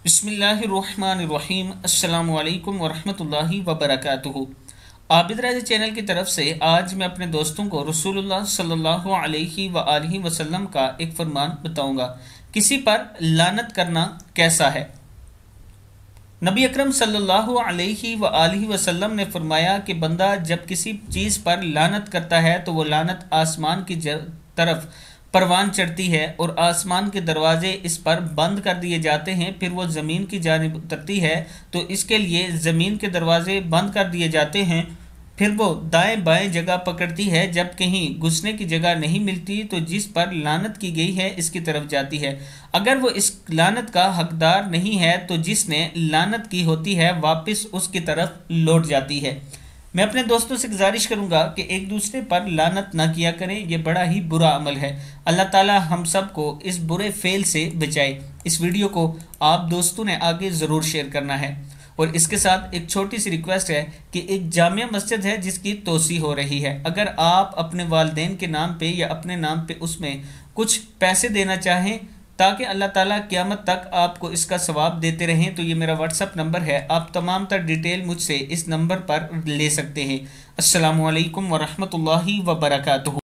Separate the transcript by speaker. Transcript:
Speaker 1: बिस्मिल्लाहिर्रहमानिर्रहीम। अस्सलामु अलैकुम वरहमतुल्लाहि वबरकातुहू। आबिद राजा चैनल की तरफ से आज मैं अपने दोस्तों को रसूलुल्लाह सल्लल्लाहु अलैहि वआलिहि वसल्लम का एक फरमान बताऊंगा। किसी पर लानत करना कैसा है। नबी अकरम सल्लल्लाहु अलैहि वआलिहि वसल्लम ने फरमाया कि बंदा जब किसी चीज़ पर लानत करता है तो वो लानत आसमान की तरफ परवान चढ़ती है और आसमान के दरवाजे इस पर बंद कर दिए जाते हैं। फिर वो ज़मीन की जानिब उतरती है तो इसके लिए ज़मीन के दरवाजे बंद कर दिए जाते हैं। फिर वो दाएं बाएं जगह पकड़ती है, जब कहीं घुसने की जगह नहीं मिलती तो जिस पर लानत की गई है इसकी तरफ जाती है। अगर वो इस लानत का हकदार नहीं है तो जिसने लानत की होती है वापस उसकी तरफ लौट जाती है। मैं अपने दोस्तों से गुजारिश करूंगा कि एक दूसरे पर लानत ना किया करें, ये बड़ा ही बुरा अमल है। अल्लाह ताला हम सब को इस बुरे फेल से बचाए। इस वीडियो को आप दोस्तों ने आगे ज़रूर शेयर करना है। और इसके साथ एक छोटी सी रिक्वेस्ट है कि एक जामिया मस्जिद है जिसकी तोसी हो रही है, अगर आप अपने वालिदैन के नाम पे या अपने नाम पे उसमें कुछ पैसे देना चाहें ताकि अल्लाह ताला क़यामत तक आपको इसका सवाब देते रहें तो ये मेरा व्हाट्सअप नंबर है। आप तमाम तर डिटेल मुझसे इस नंबर पर ले सकते हैं। अस्सलामु अलैकुम वरहमतुल्लाहि वबरकातुहू।